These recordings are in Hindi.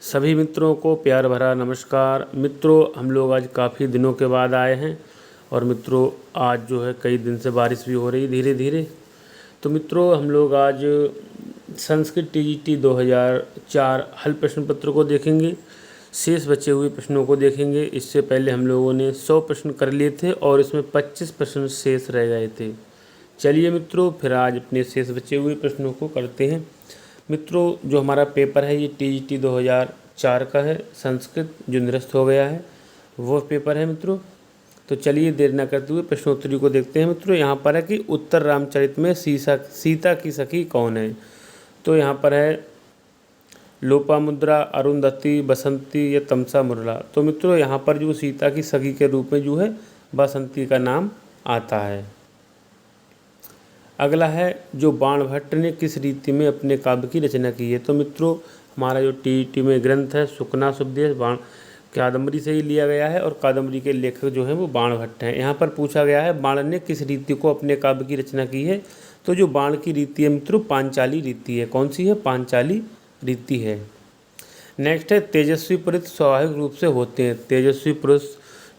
सभी मित्रों को प्यार भरा नमस्कार। मित्रों, हम लोग आज काफ़ी दिनों के बाद आए हैं और मित्रों आज जो है कई दिन से बारिश भी हो रही धीरे धीरे। तो मित्रों हम लोग आज संस्कृत टीजीटी 2004 हल प्रश्न पत्र को देखेंगे, शेष बचे हुए प्रश्नों को देखेंगे। इससे पहले हम लोगों ने 100 प्रश्न कर लिए थे और इसमें 25 प्रश्न शेष रह गए थे। चलिए मित्रों, फिर आज अपने शेष बचे हुए प्रश्नों को करते हैं। मित्रों, जो हमारा पेपर है ये टीजीटी 2004 का है, संस्कृत जो निरस्त हो गया है वो पेपर है मित्रों। तो चलिए देर न करते हुए प्रश्नोत्तरी को देखते हैं। मित्रों यहाँ पर है कि उत्तर रामचरित में सीता की सखी कौन है। तो यहाँ पर है लोपामुद्रा, अरुंधति, बसंती या तमसा मुरला। तो मित्रों यहाँ पर जो सीता की सखी के रूप में जो है बसंती का नाम आता है। अगला है जो बाणभट्ट ने किस रीति में अपने काव्य की रचना की है। तो मित्रों हमारा जो टीईटी में ग्रंथ है सुकनास उपदेश बाण कादम्बरी से ही लिया गया है और कादम्बरी के लेखक जो हैं वो बाणभट्ट हैं। यहाँ पर पूछा गया है बाण ने किस रीति को अपने काव्य की रचना की है। तो जो बाण की रीति है मित्रों पांचाली रीति है। कौन सी है? पांचाली रीति है। नेक्स्ट है तेजस्वी पुरुष स्वाभाविक रूप से होते हैं। तेजस्वी पुरुष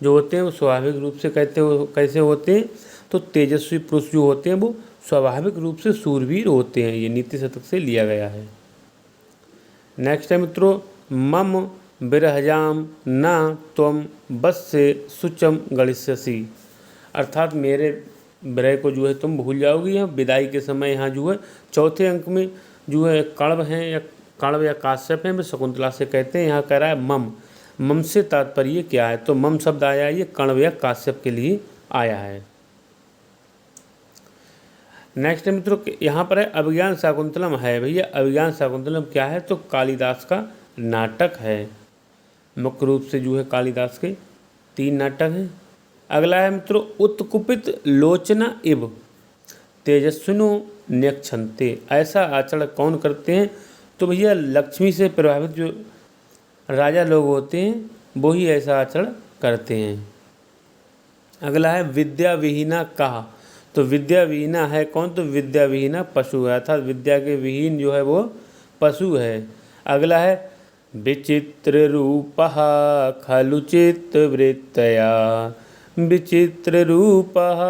जो होते हैं वो स्वाभाविक रूप से कैसे होते हैं। तो तेजस्वी पुरुष जो होते हैं वो स्वाभाविक रूप से शूरवीर होते हैं। ये नीति शतक से लिया गया है। नेक्स्ट है मित्रों मम बिरहजाम न त्वम बस से सुचम गणिष्यसि। अर्थात मेरे विरह को जो है तुम भूल जाओगी। यहाँ विदाई के समय यहाँ जो है चौथे अंक में जो है कण्व या काश्यप हैं वे शकुंतला से कहते हैं। यहाँ कह रहा है मम से तात्पर्य क्या है। तो मम शब्द आया है ये कण्व या काश्यप के लिए आया है। नेक्स्ट मित्रों यहाँ पर है अभिज्ञान शाकुंतलम है। भैया अभिज्ञान शाकुंतलम क्या है। तो कालिदास का नाटक है। मुख्य रूप से जो है कालिदास के 3 नाटक हैं। अगला है मित्रों उत्कुपित लोचना इव तेजस्विनो न्यक्षन्ते। ऐसा आचरण कौन करते हैं। तो भैया लक्ष्मी से प्रभावित जो राजा लोग होते हैं वो ही ऐसा आचरण करते हैं। अगला है विद्या विहीना कहा। तो विद्या विहीना है कौन। तो विद्या विहीना पशु है, अर्थात विद्या के विहीन जो है वो पशु है। अगला है विचित्र रूपः खलु चित्तवृत्तया। विचित्र रूपः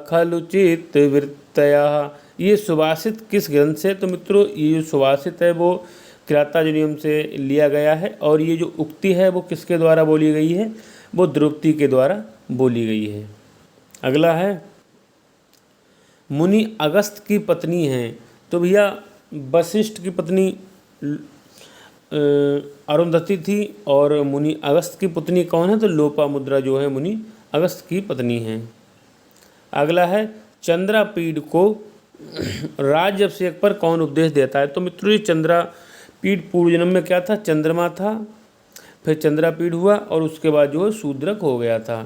खलु चित्तवृत्तया। ये सुभाषित किस ग्रंथ से। तो मित्रों ये जो सुभाषित है वो किरातार्जुनीयम से लिया गया है और ये जो उक्ति है वो किसके द्वारा बोली गई है। वो द्रौपदी के द्वारा बोली गई है। अगला है मुनि अगस्त की पत्नी हैं। तो भैया वशिष्ठ की पत्नी अरुंधति थी और मुनि अगस्त की पत्नी कौन है। तो लोपामुद्रा जो है मुनि अगस्त की पत्नी हैं। अगला है चंद्रापीड़ को राज्य अभिषेक पर कौन उपदेश देता है। तो मित्रों ये चंद्रापीड़ पूर्व जन्म में क्या था, चंद्रमा था, फिर चंद्रापीड़ हुआ और उसके बाद जो है शूद्रक हो गया था।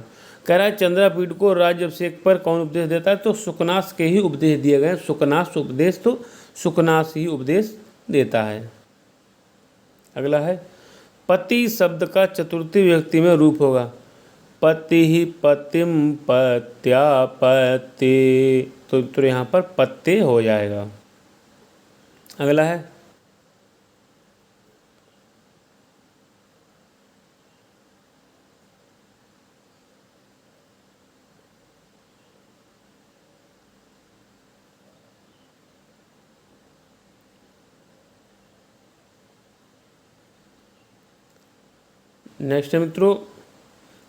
कह रहा है चंद्रापीड़ को राज्य अभिषेक पर कौन उपदेश देता है। तो सुकनास के ही उपदेश दिए गए। सुकनास उपदेश, तो सुकनास ही उपदेश देता है। अगला है पति शब्द का चतुर्थी व्यक्ति में रूप होगा। पति ही पतिम पत्या पति। तो यहाँ पर पत्ते हो जाएगा। अगला है नेक्स्ट है मित्रों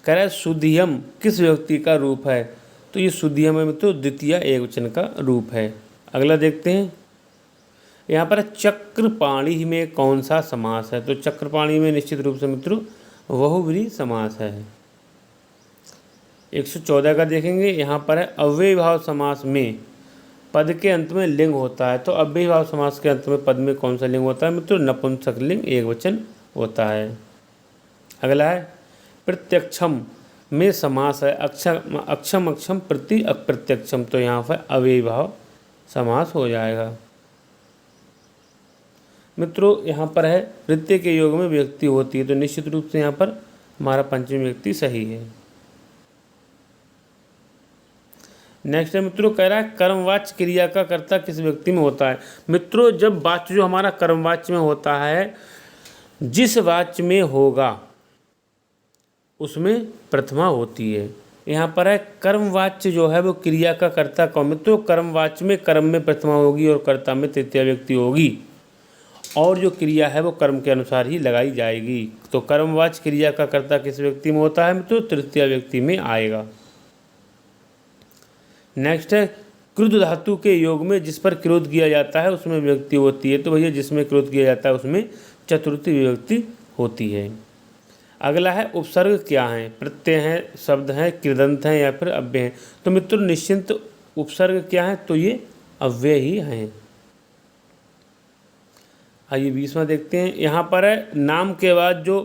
कह रहा है सुधियम किस व्यक्ति का रूप है। तो ये सुधियम है मित्रों द्वितीय एकवचन का रूप है। अगला देखते हैं यहाँ पर चक्रपाणी में कौन सा समास है। तो चक्रपाणी में निश्चित रूप से मित्रों बहुव्रीहि समास है। 114 का देखेंगे। यहाँ पर है अव्ययी भाव समास में पद के अंत में लिंग होता है। तो अव्ययी भाव समास के अंत में पद में कौन सा लिंग होता है मित्रों। नपुंसक लिंग एकवचन होता है। अगला है प्रत्यक्षम में समास है। अक्षम अक्षम प्रति अप्रत्यक्षम। तो यहाँ पर अव्ययी भाव समास हो जाएगा। मित्रों यहाँ पर है प्रत्यय के योग में व्यक्ति होती है। तो निश्चित रूप से यहाँ पर हमारा पंचमी व्यक्ति सही है। नेक्स्ट है मित्रों कह रहा है कर्मवाच्य क्रिया का कर्ता किस व्यक्ति में होता है। मित्रों जब वाच्य जो हमारा कर्मवाच्य में होता है जिस वाच्य में होगा उसमें प्रथमा होती है। यहाँ पर है कर्मवाच्य जो है वो क्रिया का कर्ता कौन, तो कर्मवाच्य में कर्म में प्रथमा होगी और कर्ता में तृतीय व्यक्ति होगी, और जो क्रिया है वो कर्म के अनुसार ही लगाई जाएगी। तो कर्मवाच्य क्रिया का कर्ता किस व्यक्ति में होता है, तो तृतीय व्यक्ति में आएगा। नेक्स्ट है क्रुद्ध धातु के योग में जिस पर क्रोध किया जाता है उसमें विभक्ति होती है। तो भैया जिसमें क्रोध किया जाता है उसमें चतुर्थी विभक्ति होती है। अगला है उपसर्ग क्या है, प्रत्यय हैं, शब्द हैं, कृदंत हैं या फिर अव्यय हैं। तो मित्रों निश्चिंत उपसर्ग क्या है, तो ये अव्यय ही हैं। आइए 20वां देखते हैं। यहाँ पर है नाम के बाद जो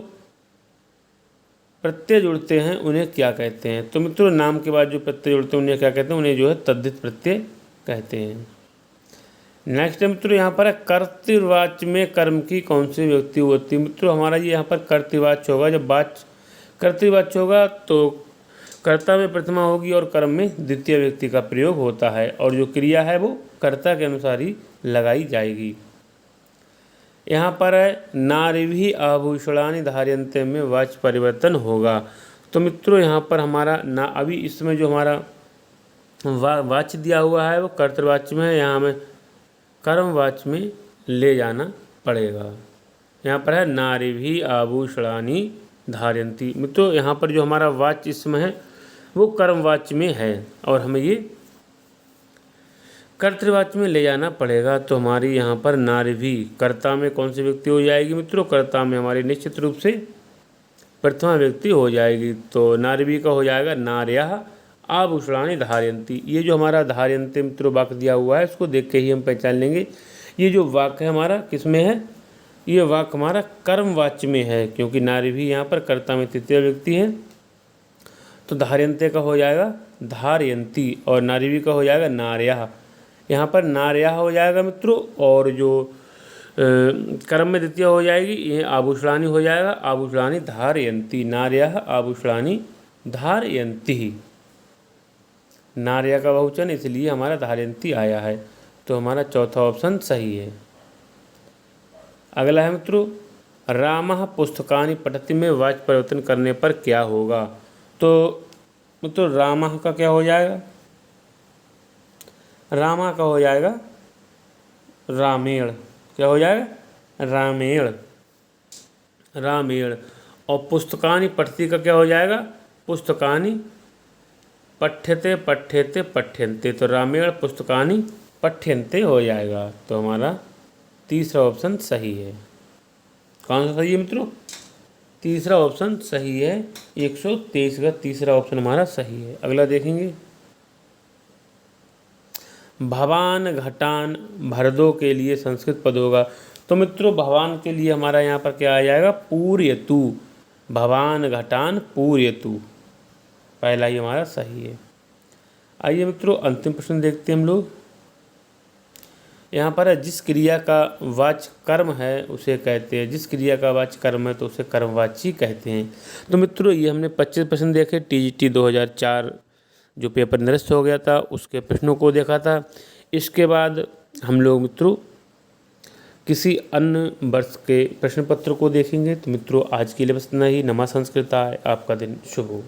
प्रत्यय जुड़ते हैं उन्हें क्या कहते हैं। तो मित्रों नाम के बाद जो प्रत्यय जुड़ते हैं उन्हें क्या कहते हैं, उन्हें जो है तद्धित प्रत्यय कहते हैं। नेक्स्ट है मित्रों यहाँ पर है कर्तृवाच्य में कर्म की कौन सी विभक्ति होती है। मित्रों हमारा ये यहाँ पर कर्तृवाच्य होगा। जब वाच्य कर्तृवाच्य होगा तो कर्ता में प्रथमा होगी और कर्म में द्वितीय व्यक्ति का प्रयोग होता है, और जो क्रिया है वो कर्ता के अनुसार ही लगाई जाएगी। यहाँ पर है नारिभि आभूषणानि धार्यन्ते में वाच्य परिवर्तन होगा। तो मित्रों यहाँ पर हमारा ना अभी इसमें जो हमारा वाच्य दिया हुआ है वो कर्तृवाच्य में है, यहाँ हमें कर्मवाच्य में ले जाना पड़ेगा। यहाँ पर है नारिभि आभूषणानि धार्यन्ति। मित्रों यहाँ पर जो हमारा वाच्य इसमें है वो कर्मवाच्य में है और हमें ये कर्तृवाच्य में ले जाना पड़ेगा। तो हमारी यहाँ पर नारिभि कर्ता में कौन सी व्यक्ति हो जाएगी मित्रों, कर्ता में हमारी निश्चित रूप से प्रथमा व्यक्ति हो जाएगी। तो नारिभि का हो जाएगा नार्यः आभूषणानि धार्यन्ति। ये जो हमारा धार्यन्ते मित्रों वाक्य दिया हुआ है इसको देख के ही हम पहचान लेंगे ये जो वाक्य है हमारा किस में है, ये वाक्य हमारा कर्मवाच्य में है, क्योंकि नारिभि यहाँ पर कर्ता में तृतीय व्यक्ति है। तो धार्यन्ते का हो जाएगा धार्यन्ति और नारिभि का हो जाएगा नार्यः। यहाँ पर नार्यः हो जाएगा मित्रों, और जो कर्म में द्वितीय हो जाएगी ये आभूषणानि हो जाएगा, आभूषणानि धारयन्ति। नार्यः आभूषणानि धारयन्ति, नार्या का बहुवचन इसलिए हमारा धारयन्ति आया है। तो हमारा चौथा ऑप्शन सही है। अगला है मित्रों रामः पुस्तकानि पठति में वाच्य परिवर्तन करने पर क्या होगा। तो मित्रों रामः का क्या हो जाएगा, रामा का हो जाएगा रामेण। क्या हो जाएगा रामेण, रामेण। और पुस्तकानि पठति का क्या हो जाएगा पुस्तकानि पठ्यते पठ्यते पठ्यन्ते। तो रामेण पुस्तकानि पठ्यन्ते हो जाएगा। तो हमारा तीसरा ऑप्शन सही है। कौन सा सही है मित्रों, तीसरा ऑप्शन सही है। 123 का तीसरा ऑप्शन हमारा सही है। अगला देखेंगे भवान घटान भरदो के लिए संस्कृत पद होगा। तो मित्रों भवान के लिए हमारा यहाँ पर क्या आ जाएगा पूर्यतु, भवान घटान पूर्यतु, पहला ही हमारा सही है। आइए मित्रों अंतिम प्रश्न देखते हैं हम लोग। यहाँ पर है जिस क्रिया का वाच्य कर्म है उसे कहते हैं, जिस क्रिया का वाच्य कर्म है तो उसे कर्मवाची कहते हैं। तो मित्रों ये हमने 25 प्रश्न देखे, TGT 2004 जो पेपर निरस्त हो गया था उसके प्रश्नों को देखा था। इसके बाद हम लोग मित्रों किसी अन्य वर्ष के प्रश्न पत्र को देखेंगे। तो मित्रों आज के लिए बस इतना ही। नमः संस्कृताय, आपका दिन शुभ हो।